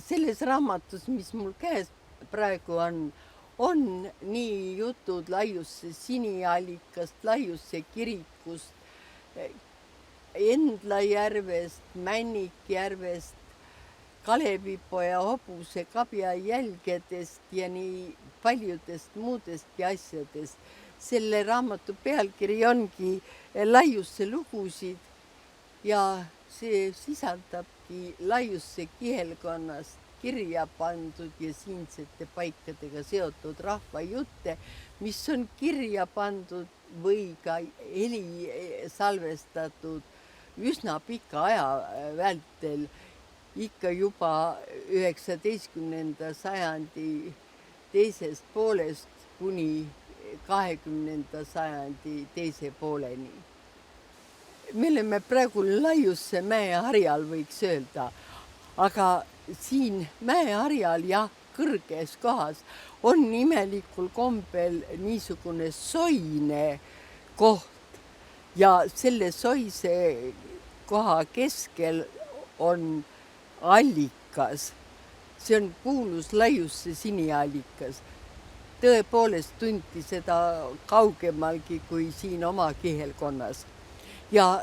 selles raamatus, mis mul käes praegu on nii jutud Laiuse siniallikast, Laiuse kirikust, Endlajärvest, Männikjärvest, Kalevipoja hobuse kabja jälgedest ja nii paljudest muudestki asjadest. Selle raamatu pealkiri ongi Laiuse lugusid ja see sisaldabki Laiuse kihelkonnast kirja pandud ja siinsete paikadega seotud rahvajutte, mis on kirja pandud või ka heli salvestatud üsna pika aja vältel, ikka juba 19. sajandi teisest poolest kuni 20. sajandi teise pooleni. Me oleme praegu Laiuse mäeharjal, võiks öelda, aga siin mäeharjal jah, kõrges kohas on imelikul kombel niisugune soine koht ja selle soise koha keskel on allikas. See on kuulus Laiuse siniallikas. Tõepoolest tunti seda kaugemalgi kui siin oma kihelkonnas. Ja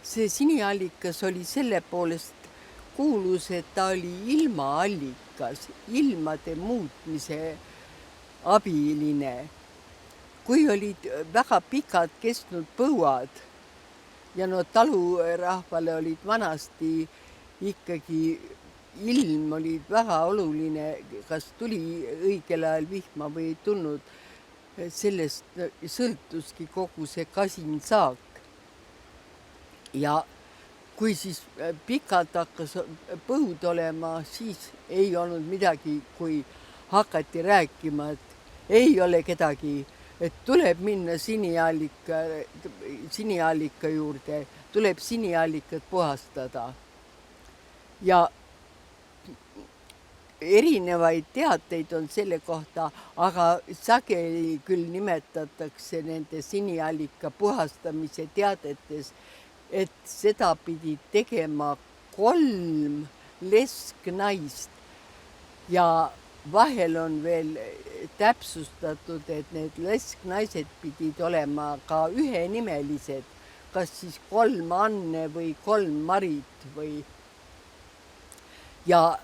see siniallikas oli selle poolest kuulus, et ta oli ilmaallikas, ilmade muutmise abiline. Kui olid väga pikad kestnud põuad ja no talurahvale olid vanasti ikkagi ilm oli väga oluline, kas tuli õigel ajal vihma või ei tulnud, sellest sõltuski kogu see kasinsaak. Ja kui siis pikalt hakkas põud olema, siis ei olnud midagi, kui hakati rääkima, et ei ole kedagi, et tuleb minna siniallika juurde, tuleb siniallikat puhastada. Ja erinevaid teateid on selle kohta, aga sageli küll nimetatakse nende siniallika puhastamise teadetes, et seda pidi tegema 3 lesknaist ja vahel on veel täpsustatud, et need lesknaised pidid olema ka ühenimelised, kas siis 3 Anne või 3 Marit või. Ja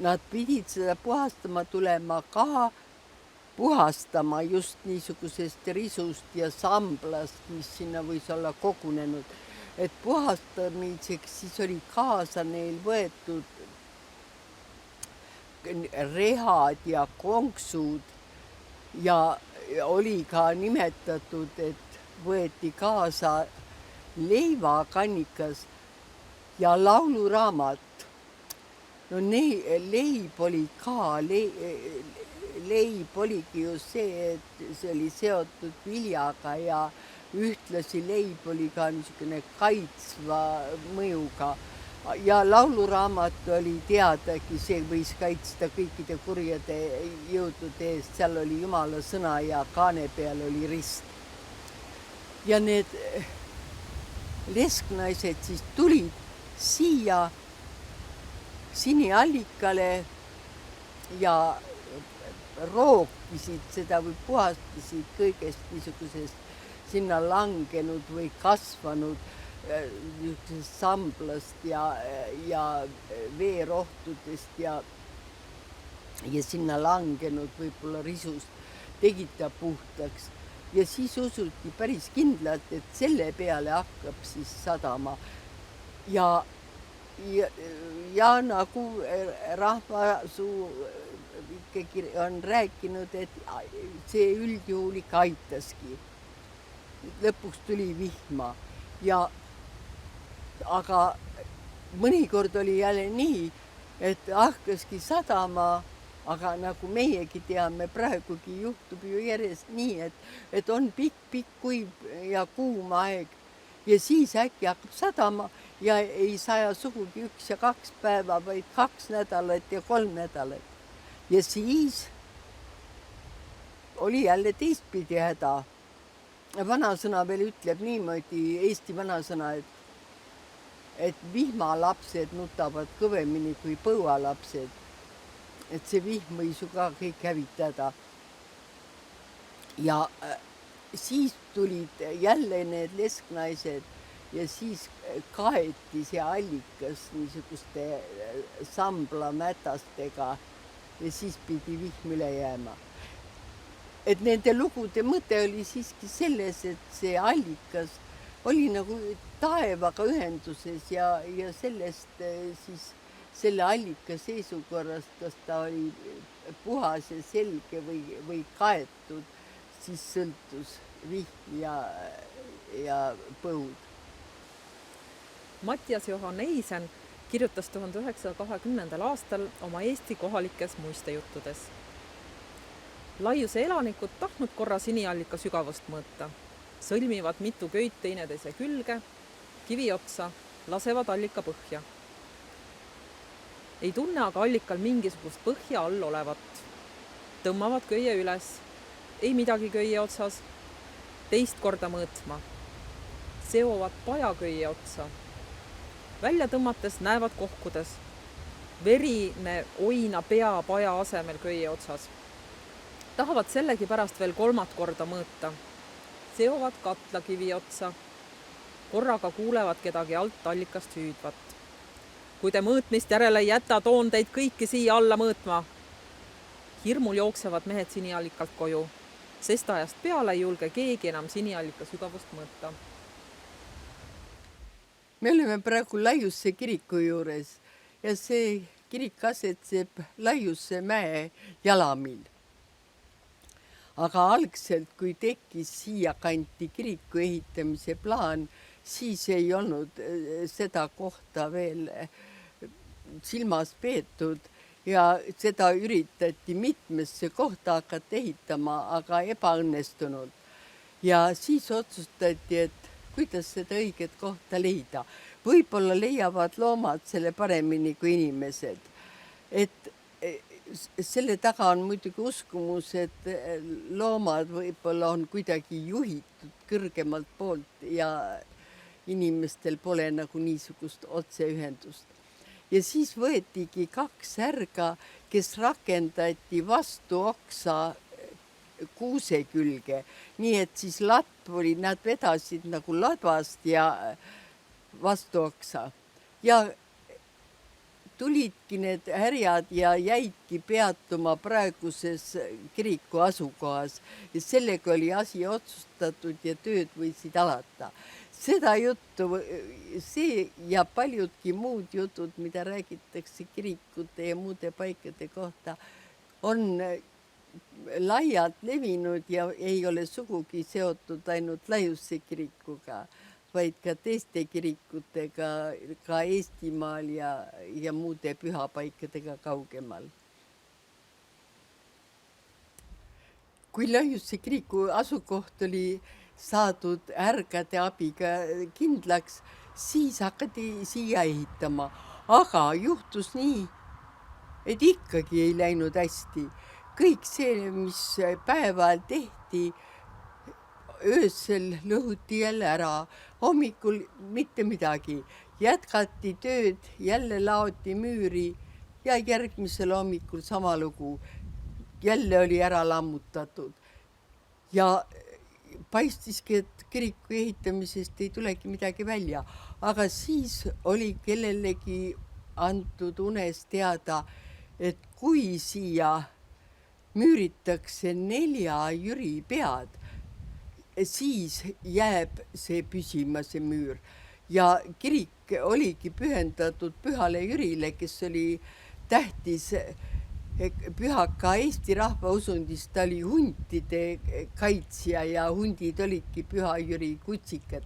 nad pidid seda puhastama tulema ka puhastama just niisugusest risust ja samblast, mis sinna võis olla kogunenud. Et puhastamiseks siis oli kaasa neil võetud rehad ja konksud ja oli ka nimetatud, et võeti kaasa leivakannikas ja lauluraamat. No leib oli ka, leib oligi ju see, et see oli seotud viljaga ja ühtlasi leib oli ka niisugune kaitsva mõjuga. Ja lauluraamat oli teadagi, see võis kaitsta kõikide kurjade jõudude eest, seal oli Jumala sõna ja kaane peal oli rist. Ja need lesknaised siis tulid siia siniallikale ja rookisid seda või puhastasid kõigest niisugusest sinna langenud või kasvanud niisugusest samblast ja veerohtudest ja sinna langenud võib-olla risust tegid ta puhtaks. Ja siis usuti päris kindlalt, et selle peale hakkab siis sadama. Ja nagu rahvasuu ikkagi on rääkinud, et see üldjuhul ikka aitaski. Lõpuks tuli vihma. Aga mõnikord oli jälle nii, et hakkaski sadama, aga nagu meiegi teame, praegugi juhtub ju järjest nii, et on pikk kuiv ja kuum aeg ja siis äkki hakkab sadama ja ei saja sugugi 1 ja 2 päeva, vaid 2 nädalat ja 3 nädalat. Ja siis oli jälle teistpidi häda. Vanasõna veel ütleb niimoodi, Eesti vanasõna, et et vihmalapsed nutavad kõvemini kui põualapsed. Et see vihm võis ju ka kõik hävitada. Ja siis tulid jälle need lesknaised ja siis kaeti see allikas niisuguste samblamätastega ja siis pidi vihm üle jääma. Et nende lugude mõte oli siiski selles, et see allikas oli nagu taevaga ühenduses ja sellest siis selle allika seisukorrast, kas ta oli puhas ja selge või kaetud, siis sõltus vihm ja põud. Mattias Johan Eisen kirjutas 1920. aastal oma Eesti kohalikes muistejuttudes. Laiuse elanikud tahtnud korra siniallika sügavust mõõta. Sõlmivad mitu köit teineteise külge, kivi otsa, lasevad allika põhja. Ei tunne aga allikal mingisugust põhja all olevat. Tõmmavad köie üles, ei midagi köie otsas, teist korda mõõtma. Seovad paja köie otsa. Välja tõmmates näevad kohkudes. Verine oina pea paja asemel köie otsas. Tahavad sellegi pärast veel 3. korda mõõta. Seovad katla kivi otsa. Korraga kuulevad kedagi alt allikast hüüdvat. Kui te mõõtmist järele ei jäta, toon teid kõiki siia alla mõõtma. Hirmul jooksevad mehed siniallikalt koju, sest ajast peale ei julge keegi enam siniallika sügavust mõõta. Me oleme praegu Laiuse kiriku juures ja see kirik asetseb Laiuse mäe jalamil. Aga algselt, kui tekkis siia kanti kiriku ehitamise plaan, siis ei olnud seda kohta veel silmas peetud ja seda üritati mitmesse kohta hakata ehitama, aga ebaõnnestunud. Ja siis otsustati, et kuidas seda õiget kohta leida. Võib-olla leiavad loomad selle paremini kui inimesed. Et selle taga on muidugi uskumus, et loomad võib-olla on kuidagi juhitud kõrgemalt poolt ja inimestel pole nagu niisugust otseühendust. Ja siis võetigi 2 särga, kes rakendati vastu oksa kuuse külge. Nii et siis latv oli, nad vedasid nagu ladvast ja vastu oksa. Ja tulidki need härjad ja jäidki peatuma praeguses kiriku asukohas. Ja sellega oli asi otsustatud ja tööd võisid alata. Seda juttu, see ja paljudki muud jutud, mida räägitakse kirikute ja muude paikade kohta, on laialt levinud ja ei ole sugugi seotud ainult Laiuse kirikuga, vaid ka teiste kirikutega ka Eestimaal ja muude pühapaikadega kaugemal. Kui Laiuse kiriku asukoht oli saadud ärgade abiga kindlaks, siis hakati siia ehitama. Aga juhtus nii, et ikkagi ei läinud hästi. Kõik see, mis päeval tehti, öösel lõhuti jälle ära. Hommikul mitte midagi. Jätkati tööd, jälle laoti müüri ja järgmisel hommikul sama lugu. Jälle oli ära lammutatud. Ja paistiski, et kiriku ehitamisest ei tulegi midagi välja. Aga siis oli kellelegi antud unes teada, et kui siia müüritakse 4 Jüri pead, siis jääb see püsima, see müür. Ja kirik oligi pühendatud pühale Jürile, kes oli tähtis pühaka Eesti rahvausundist. Ta oli huntide kaitsja ja hundid olidki Püha Jüri kutsikad.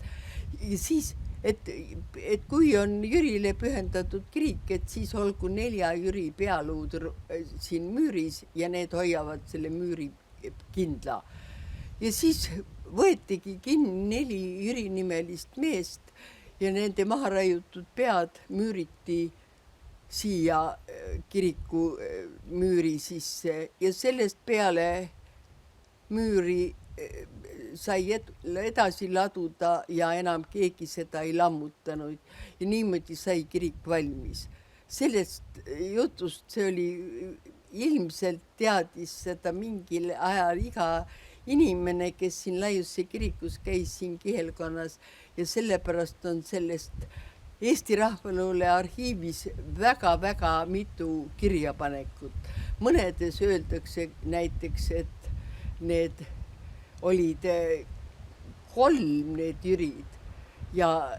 Ja siis, et kui on Jürile pühendatud kirik, et siis olgu 4 Jüri pealuud siin müüris ja need hoiavad selle müüri kindla. Ja siis võetigi kinni 4 Jüri nimelist meest ja nende maha raiutud pead müüriti siia kiriku müüri sisse ja sellest peale müüri sai edasi laduda ja enam keegi seda ei lammutanud ja niimoodi sai kirik valmis. Sellest jutust see oli ilmselt teadis seda mingil ajal iga inimene, kes siin Laiuse kirikus käis siin kihelkonnas ja sellepärast on sellest Eesti Rahvaluule arhiivis väga-väga mitu kirjapanekut. Mõnedes öeldakse näiteks, et need olid 3 need Jürid ja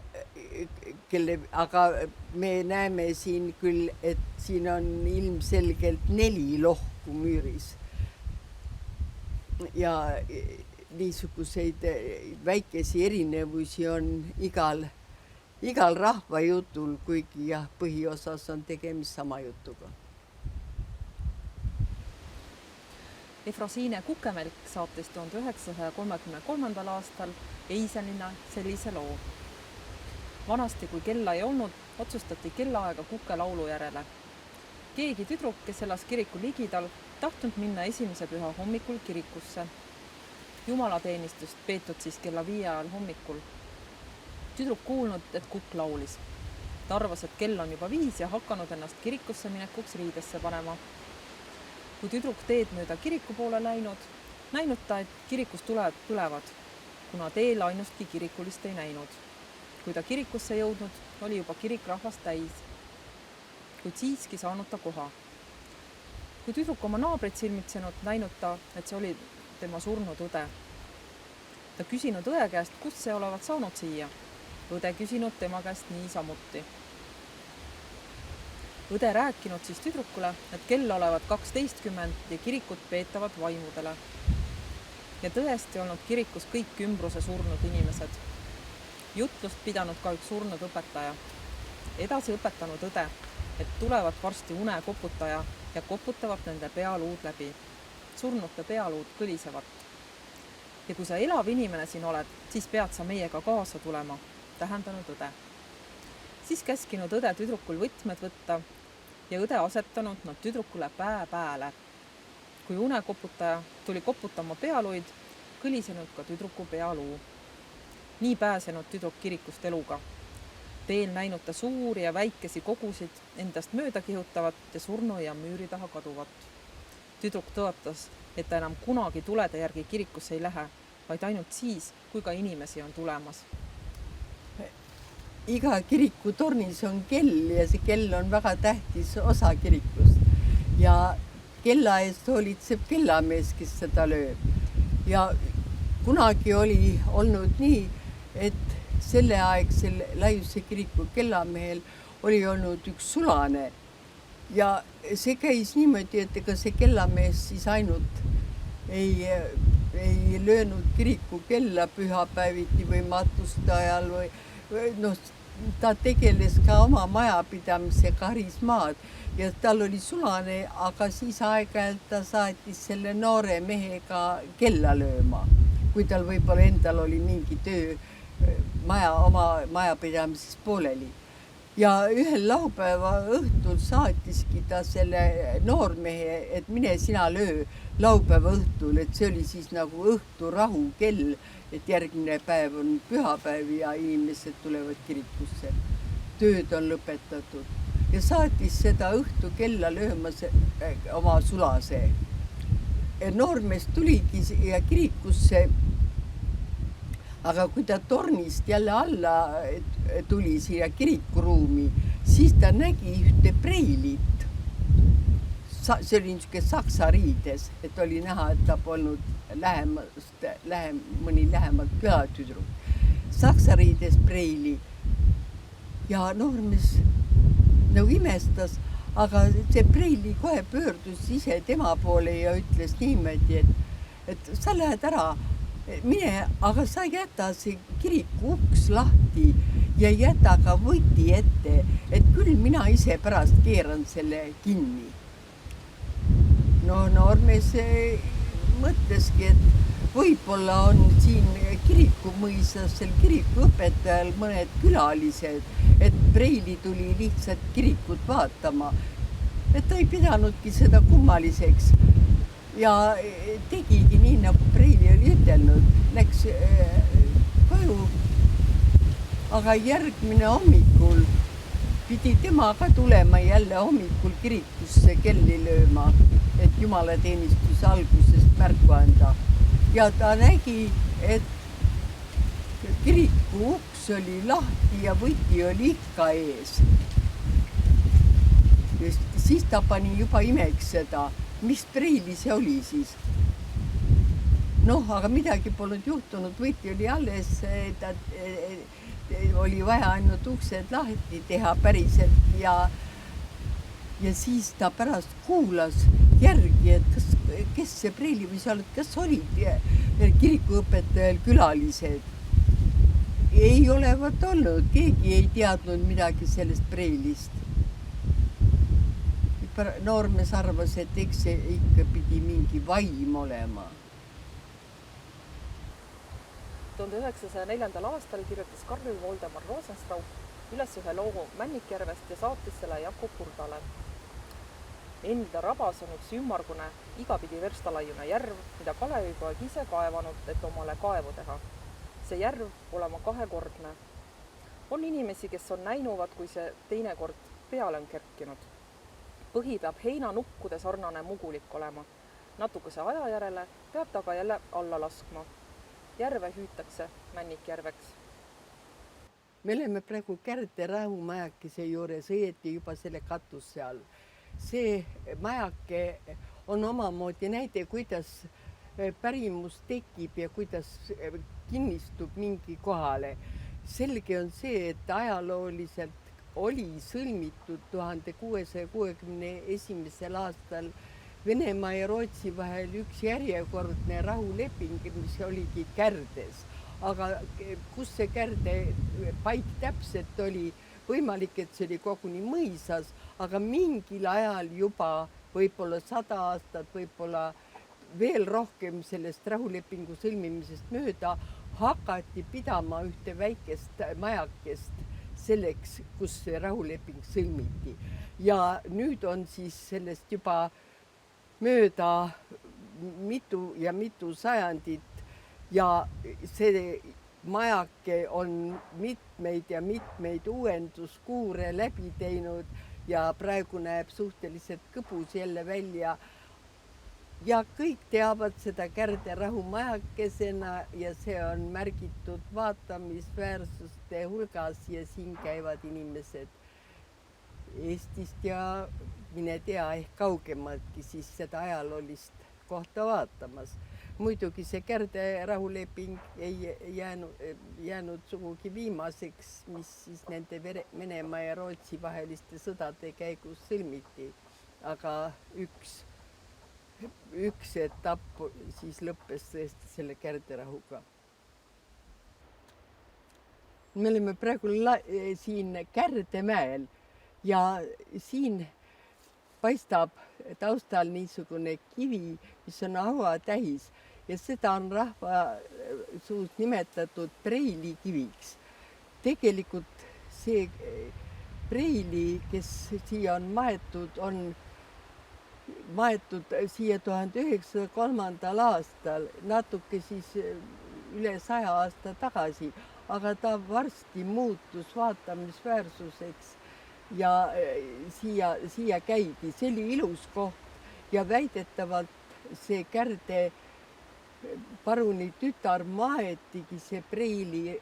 aga me näeme siin küll, et siin on ilmselgelt 4 lohku müüris. Ja niisuguseid väikesi erinevusi on igal rahvajutul, kuigi jah, põhiosas on tegemist sama jutuga. Efrosiine Kukemelk saatis 1933. aastal Eisenina sellise loo. Vanasti, kui kella ei olnud, otsustati kellaaega Kuke laulu järele. Keegi tüdruk, kes elas kiriku ligidal, tahtnud minna esimese püha hommikul kirikusse. Jumalateenistust peetud siis kella 5 ajal hommikul. Tüdruk kuulnud, et Kukk laulis. Ta arvas, et kell on juba 5 ja hakanud ennast kirikusse minekuks riidesse panema. Kui tüdruk teed mööda kiriku poole näinud ta, et kirikus tulevad, kuna teel ainustki kirikulist ei näinud. Kui ta kirikusse jõudnud, oli juba kirik rahvast täis, kuid siiski saanud ta koha. Kui tüdruk oma naabrit silmitsenud, näinud ta, et see oli tema surnud õde. Ta küsinud õe käest, kust see olevat saanud siia. Õde küsinud tema käest niisamuti. Õde rääkinud siis tüdrukule, et kell olevat 12 ja kirikut peetavad vaimudele. Ja tõesti olnud kirikus kõik ümbruse surnud inimesed. Jutlust pidanud ka üks surnud õpetaja. Edasi õpetanud õde, et tulevad varsti une koputaja ja koputavad nende pealuud läbi. Surnute pealuud kõlisevad. Ja kui sa elav inimene siin oled, siis pead sa meiega kaasa tulema, tähendanud õde. Siis käskinud õde tüdrukul võtmed võtta ja õde asetanud nad tüdrukule pääle. Kui unekoputaja tuli koputama pealuid, kõlisenud ka tüdruku pealuu. Nii pääsenud tüdruk kirikust eluga. Teel näinud ta suuri ja väikesi kogusid endast mööda kihutavat ja surnu ja müüri taha kaduvat. Tüdruk tõotas, et ta enam kunagi tulede järgi kirikusse ei lähe, vaid ainult siis, kui ka inimesi on tulemas. Iga kiriku tornis on kell ja see kell on väga tähtis osa kirikust. Ja kella eest hoolitseb kellamees, kes seda lööb. Ja kunagi oli olnud nii, et selleaegsel Laiuse kiriku kellamehel oli olnud üks sulane. Ja see käis niimoodi, et ega see kellamees siis ainult ei löönud kiriku kella pühapäeviti või matuste ajal või ta tegeles ka oma majapidamise karismaad ja tal oli sulane, aga siis aeg-ajalt ta saatis selle noore mehega kella lööma, kui tal võib-olla endal oli mingi töö oma majapidamises pooleli. Ja ühel laupäeva õhtul saatiski ta selle noormehe, et mine sina löö laupäeva õhtul, et see oli siis nagu õhturahu kell, et järgmine päev on pühapäev ja inimesed tulevad kirikusse. Tööd on lõpetatud ja saatis seda õhtu kella löömas oma sulase. Noormees tuligi ja kirikusse, aga kui ta tornist jälle alla tuli siia kirikuruumi, siis ta nägi ühte preilit. See oli niisugune saksa riides, et oli näha, et ta polnud mõni lähemalt pühatüdruk. Saksa riides preili. Ja noormees nagu imestas, aga see preili kohe pöördus ise tema poole ja ütles niimoodi, et sa lähed ära, mine, aga sa jäta see kiriku uks lahti ja jäta ka võti ette, et küll mina ise pärast keeran selle kinni. No noormees mõtleski, et võib-olla on siin kirikumõisas, sel kirikuõpetajal mõned külalised, et preili tuli lihtsalt kirikut vaatama. Et ta ei pidanudki seda kummaliseks. ja tegigi nii, nagu Preili oli ütelnud, läks koju, aga järgmine hommikul pidi tema ka tulema jälle hommikul kirikusse kelli lööma, et jumalateenistuse algusest märku anda. Ja ta nägi, et kiriku uks oli lahti ja võti oli ikka ees. Siis ta pani juba imeks seda, mis Preili see oli siis. Noh, aga midagi polnud juhtunud, võti oli alles, oli vaja ainult uksed lahti teha päriselt ja siis ta pärast kuulas järgi, et kes see Preili või seal, kas olid kirikuõpetajal külalised. Ei olevat olnud, keegi ei teadnud midagi sellest Preilist. Noormees arvas, et eks see ikka pidi mingi vaim olema. 1904. aastal kirjutas Karl Voldemar Rosenstrauch üles ühe loo Männikjärvest ja saatis selle Jakob Hurdale. Enda rabas on üks ümmargune, igapidi verstalaiune järv, mida Kalevipoeg ise kaevanud, et omale kaevu teha. See järv olema kahekordne. On inimesi, kes on näinuvad, kui see teinekord peale on kerkinud. Põhi peab heinanukkude sarnane mugulik olema. Natukese aja järele peab ta ka jälle alla laskma. Järve hüütakse Männikjärveks. Me oleme praegu Kärde rahumajakese juures, õieti juba selle katuse all. See majake on omamoodi näide, kuidas pärimus tekib ja kuidas kinnistub mingi kohale. Selge on see, et ajalooliselt oli sõlmitud 1661. aastal Venemaa ja Rootsi vahel üks järjekordne rahuleping, mis oligi Kärdes. Aga kus see Kärde paik täpselt oli, võimalik, et see oli koguni mõisas, aga mingil ajal juba võib-olla 100 aastat, võib-olla veel rohkem sellest rahulepingu sõlmimisest mööda hakati pidama ühte väikest majakest selleks, kus see rahuleping sõlmiti. Ja nüüd on siis sellest juba mööda mitu sajandit ja see majake on mitmeid uuenduskuure läbi teinud ja praegu näeb suhteliselt kõbus jälle välja. Ja kõik teavad seda Kärde rahumajakesena ja see on märgitud vaatamisväärsuste hulgas ja siin käivad inimesed Eestist ja mine tea ehk kaugemaltki siis seda ajaloolist kohta vaatamas. Muidugi see Kärde rahuleping ei jäänud sugugi viimaseks, mis siis nende Venemaa ja Rootsi vaheliste sõdade käigus sõlmiti. Aga üks etapp siis lõppes tõesti selle Kärde rahuga. Me oleme praegu siin Kärdemäel ja siin paistab taustal niisugune kivi, mis on hauatäis ja seda on rahva suus nimetatud Preili kiviks. Tegelikult see Preili, kes siia on maetud siia 1903. aastal, natuke siis üle 100 aasta tagasi, aga ta varsti muutus vaatamisväärsuseks ja siia käidi. See oli ilus koht ja väidetavalt see Kärde paruni tütar maetigi see Preili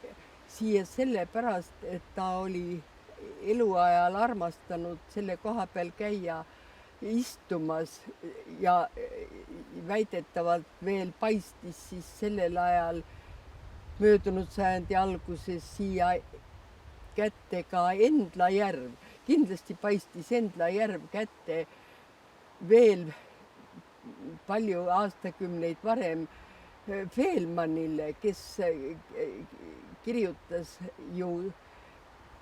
siia sellepärast, et ta oli eluajal armastanud selle koha peal käia istumas ja väidetavalt veel paistis siis sellel ajal möödunud sajandi alguses siia kätte ka Endla järv. Kindlasti paistis Endla järv kätte veel palju aastakümneid varem Fehlmannile, kes kirjutas ju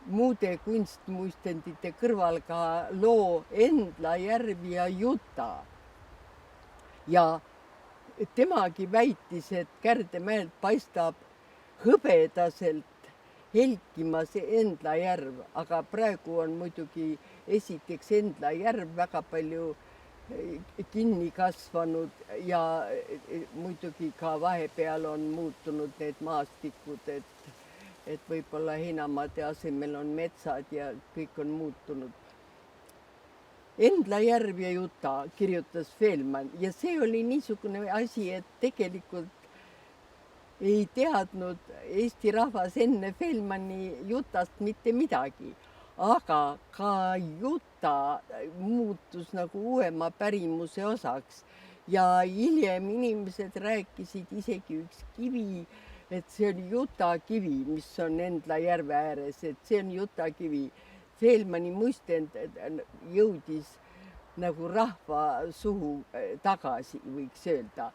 muude kunstmuistendite kõrval ka loo Endla järv ja Juta. Ja temagi väitis, et Kärdemäelt paistab hõbedaselt helkimas Endla järv, aga praegu on muidugi esiteks Endla järv väga palju kinni kasvanud ja muidugi ka vahepeal on muutunud need maastikud, et võib-olla heinamaade asemel on metsad ja kõik on muutunud. Endla järv ja Juta, kirjutas Feldman, ja see oli niisugune asi, et tegelikult ei teadnud Eesti rahvas enne Feldmani Jutast mitte midagi. Aga ka Juta muutus nagu uuema pärimuse osaks ja hiljem inimesed rääkisid isegi üks kivi, et see oli Juta kivi, mis on Endla järve ääres, et see on Juta kivi. Feldmani muistend jõudis nagu rahva suhu tagasi, võiks öelda.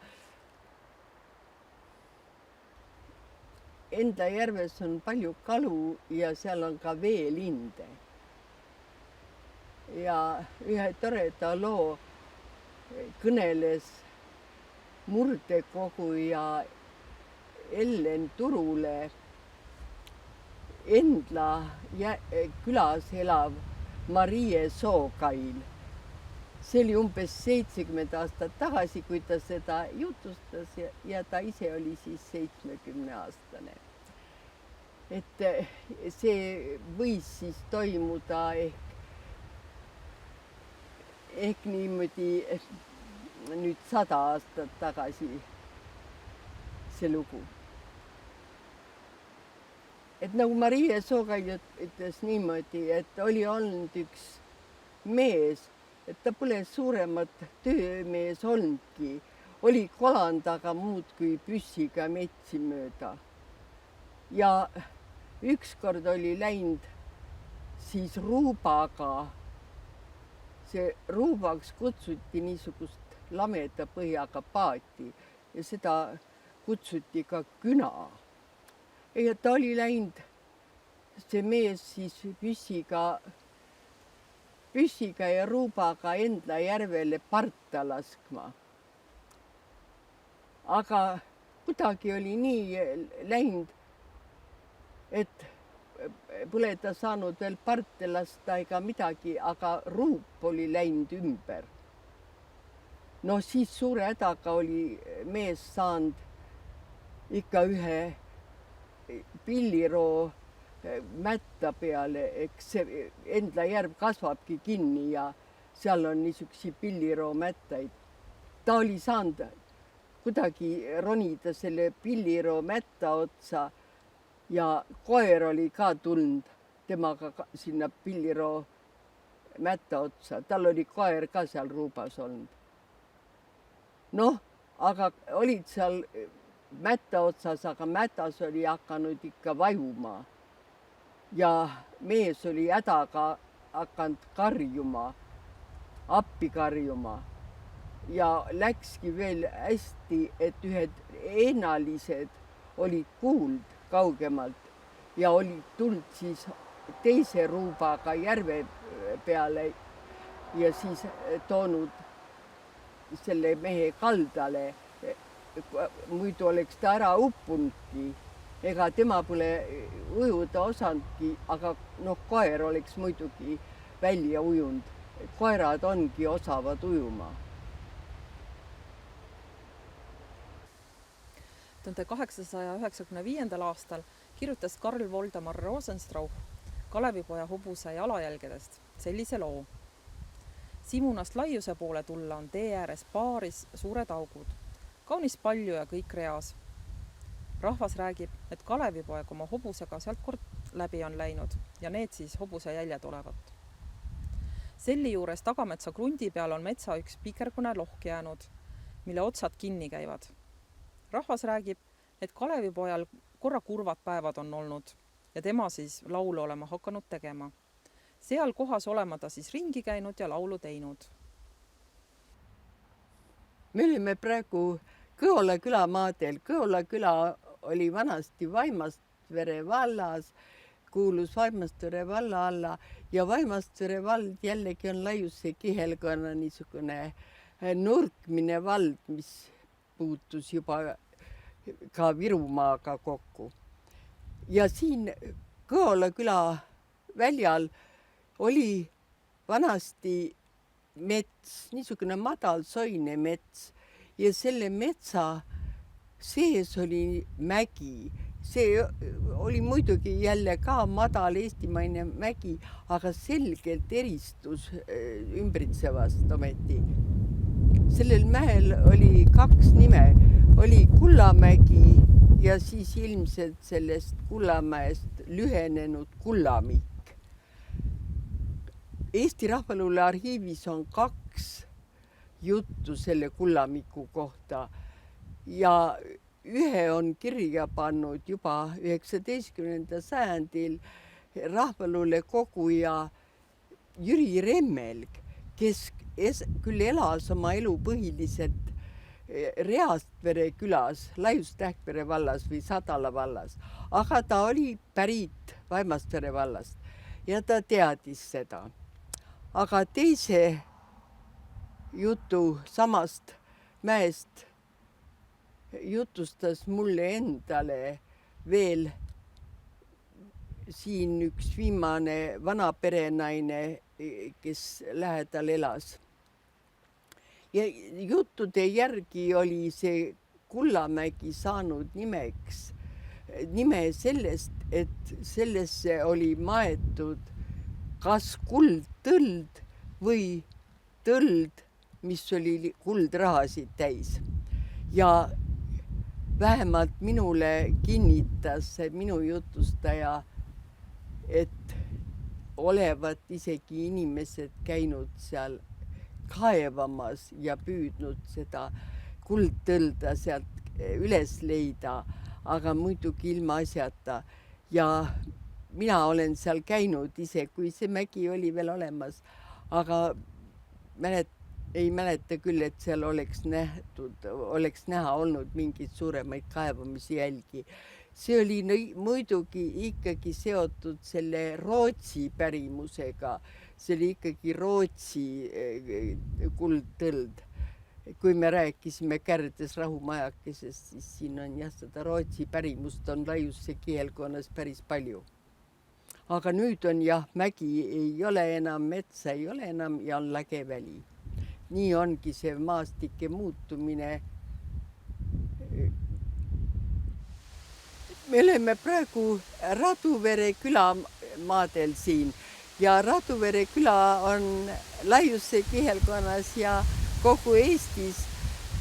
Endla järves on palju kalu ja seal on ka veelinde. Ja ühe toreda loo kõneles murdekoguja Ellen Turule Endla külas elav Marie Sookail. See oli umbes 70 aastat tagasi, kui ta seda jutustas ja ta ise oli siis 70-aastane. Et see võis siis toimuda ehk niimoodi nüüd 100 aastat tagasi see lugu. Et nagu Marie Sookail ütles niimoodi, et oli olnud üks mees, et ta pole suuremat töömees olnudki, oli kolandaga muud kui püssiga metsi mööda. Ja ükskord oli läinud siis ruubaga, see ruubaks kutsuti niisugust lameda põhjaga paati ja seda kutsuti ka küna. Ja ta oli läinud, see mees siis püssiga ja ruubaga Endla järvele parta laskma. Aga kuidagi oli nii läinud, et pole ta saanud veel parte lasta ega midagi, aga ruup oli läinud ümber. No siis suure hädaga oli mees saanud ikka ühe pilliroo mätta peale, eks see Endla järv kasvabki kinni ja seal on niisugusi pilliroo mättaid. Ta oli saanud kuidagi ronida selle pilliroo mätta otsa ja koer oli ka tulnud temaga sinna pilliroo mätta otsa. Tal oli koer ka seal ruubas olnud. Noh, aga olid seal mätta otsas, aga mätas oli hakanud ikka vajuma. Ja mees oli hädaga hakanud karjuma, appi karjuma ja läkski veel hästi, et ühed eenalised olid kuuld kaugemalt ja olid tulnud siis teise ruubaga järve peale ja siis toonud selle mehe kaldale. Muidu oleks ta ära uppunudki. Ega tema pole ujuda osanudki, aga koer oleks muidugi välja ujunud. Koerad ongi osavad ujuma. 1895. aastal kirjutas Karl Voldemar Rosenstrauch Kalevipoja hobuse jalajälgedest sellise loo. Simunast laiuse poole tulla on tee ääres paaris suured augud. Kaunis palju ja kõik reas. Rahvas räägib, et Kalevipoeg oma hobusega sealt kord läbi on läinud ja need siis hobuse jäljed olevat. Selli juures Tagametsa krundi peal on metsa üks pikergune lohk jäänud, mille otsad kinni käivad. Rahvas räägib, et Kalevipojal korra kurvad päevad on olnud ja tema siis laulu olema hakanud tegema. Seal kohas olema ta siis ringi käinud ja laulu teinud. Me olime praegu Kõola küla maadel. Kõola küla oli vanasti Vaimastvere vallas, kuulus Vaimastvere valla alla ja Vaimastvere vald jällegi on laiuse kihelkonna niisugune nurkmine vald, mis puutus juba ka Virumaaga kokku. Ja siin Kõola küla väljal oli vanasti mets, niisugune madal soine mets ja selle metsa sees oli mägi. See oli muidugi jälle ka madal eestimaine mägi, aga selgelt eristus ümbritsevast ometi. Sellel mäel oli 2 nime, oli Kullamägi ja siis ilmselt sellest Kullamäest lühenenud Kullamik. Eesti Rahvaluule arhiivis on 2 juttu selle Kullamiku kohta ja ühe on kirja pannud juba 19. sajandil rahvaluule koguja Jüri Remmelg, kes küll elas oma elu põhiliselt Reastvere külas, Laius-Tähtvere vallas või Sadala vallas, aga ta oli pärit Vaimastvere vallast ja ta teadis seda. Aga teise jutu samast mäest jutustas mulle endale veel siin üks viimane vana perenaine, kes lähedal elas. Ja juttude järgi oli see Kullamägi saanud nime sellest, et sellesse oli maetud kas kuldtõld või tõld, mis oli kuldrahasid täis. Ja vähemalt minule kinnitas minu jutustaja, et olevat isegi inimesed käinud seal kaevamas ja püüdnud seda kuldtõlda sealt üles leida, aga muidugi ilma asjata. Ja mina olen seal käinud ise, kui see mägi oli veel olemas, aga ei mäleta küll, et seal oleks näha olnud mingeid suuremaid kaevamise jälgi. See oli muidugi ikkagi seotud selle Rootsi pärimusega. See oli ikkagi Rootsi kuldtõld. Kui me rääkisime Kärdes rahumajakesest, siis siin on jah, seda Rootsi pärimust on Laiuse kihelkonnas päris palju. Aga nüüd on jah, mägi ei ole enam, metsa ei ole enam ja on lageväli. Nii ongi see maastike muutumine. Me oleme praegu Raduvere külamaadel siin ja Raduvere küla on Laiuse kihelkonnas ja kogu Eestis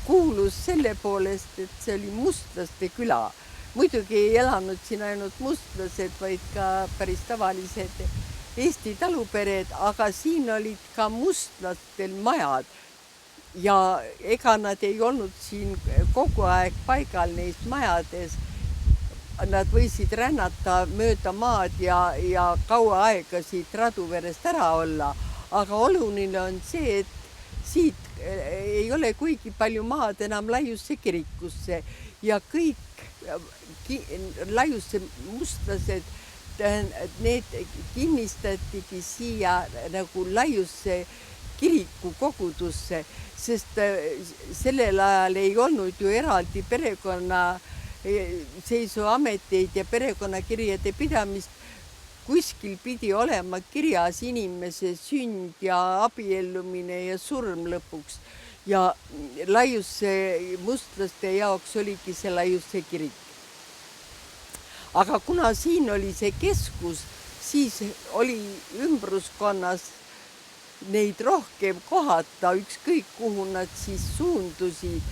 kuulus selle poolest, et see oli mustlaste küla. Muidugi ei elanud siin ainult mustlased, vaid ka päris tavalised Eesti talupered, aga siin olid ka mustlastel majad ja ega nad ei olnud siin kogu aeg paigal neis majades. Nad võisid rännata mööda maad ja kaua aega siit Raduverest ära olla, aga oluline on see, et siit ei ole kuigi palju maad enam Laiuse kirikusse ja kõik Laiuse mustlased, need kinnistatigi siia nagu Laiuse kiriku kogudusse, sest sellel ajal ei olnud ju eraldi perekonna seisuameteid ja perekonnakirjade pidamist. Kuskil pidi olema kirjas inimese sünd ja abiellumine ja surm lõpuks. Ja Laiuse mustlaste jaoks oligi see Laiuse kirik. Aga kuna siin oli see keskus, siis oli ümbruskonnas neid rohkem kohata, ükskõik kuhu nad siis suundusid.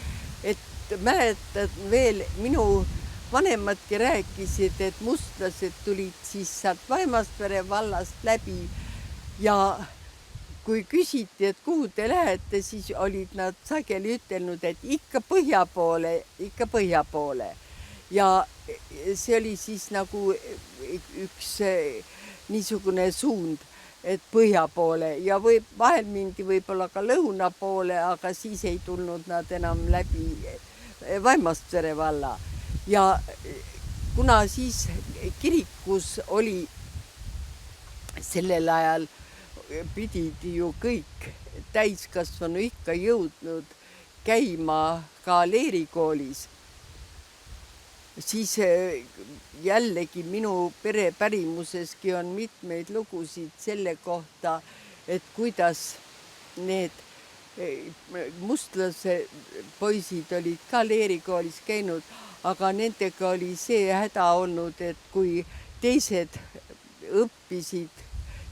Et mäletad veel, minu vanemadki rääkisid, et mustlased tulid siis sealt Vaimastvere vallast läbi ja kui küsiti, et kuhu te lähete, siis olid nad sageli ütelnud, et ikka põhja poole. Ja see oli siis nagu üks niisugune suund, et põhja poole ja vahel mindi võib-olla ka lõuna poole, aga siis ei tulnud nad enam läbi Vaimastvere valla. Ja kuna siis kirikus oli sellel ajal pidid ju kõik täiskasvanu ikka jõudnud käima ka leerikoolis, siis jällegi minu perepärimuseski on mitmeid lugusid selle kohta, et kuidas need mustlase poisid olid ka leerikoolis käinud, aga nendega oli see häda olnud, et kui teised õppisid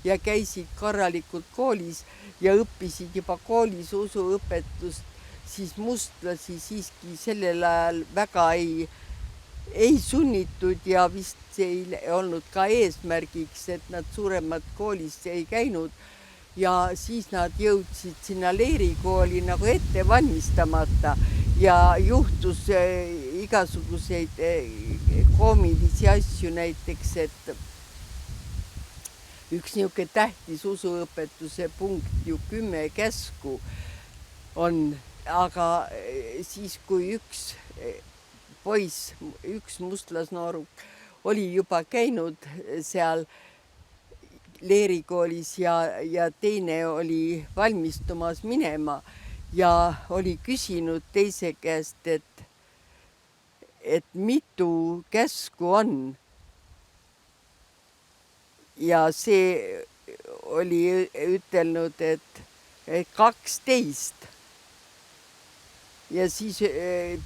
ja käisid korralikult koolis ja õppisid juba koolis usuõpetust, siis mustlasi siiski sellel ajal väga ei sunnitud ja vist see ei olnud ka eesmärgiks, et nad suuremat koolis ei käinud. Ja siis nad jõudsid sinna leerikooli nagu ette valmistamata ja juhtus igasuguseid koomilisi asju, näiteks, et üks niisugune tähtis usuõpetuse punkt ju 10 käsku on, aga siis, kui üks poiss, üks mustlasnooruk oli juba käinud seal leerikoolis ja teine oli valmistumas minema ja oli küsinud teise käest, et mitu käsku on. Ja see oli ütelnud, et 12. Ja siis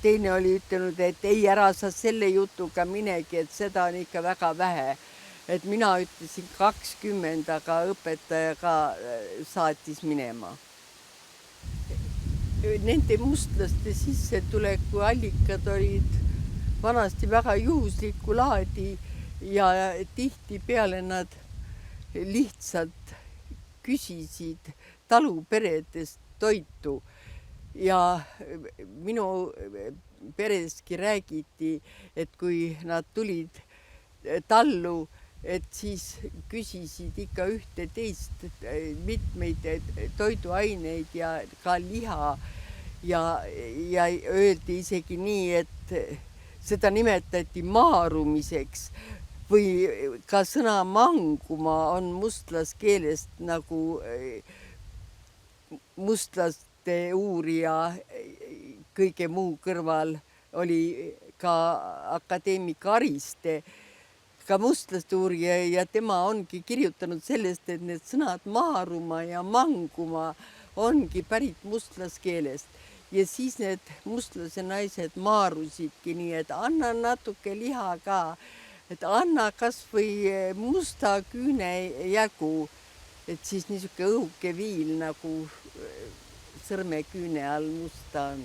teine oli ütelnud, et ei, ära sa selle jutuga minegi, et seda on ikka väga vähe. Et mina ütlesin 20, aga õpetaja ka saatis minema. Nende mustlaste sissetuleku allikad olid vanasti väga juhuslikku laadi ja tihtipeale nad lihtsalt küsisid taluperedest toitu. Ja minu pereski räägiti, et kui nad tulid tallu, et siis küsisid ikka ühte teist mitmeid toiduaineid ja ka liha ja öeldi isegi nii, et seda nimetati maarumiseks või ka sõna manguma on mustlaskeelest nagu mustlaste uurija kõige muu kõrval oli ka akadeemik Ariste, ka mustlaste uurija ja tema ongi kirjutanud sellest, et need sõnad maaruma ja manguma ongi pärit mustlaskeelest. Ja siis need mustlase naised maarusidki nii, et anna natuke liha ka, et anna kas või musta küüne jagu, et siis niisugune õhuke viil nagu sõrmeküüne all musta on.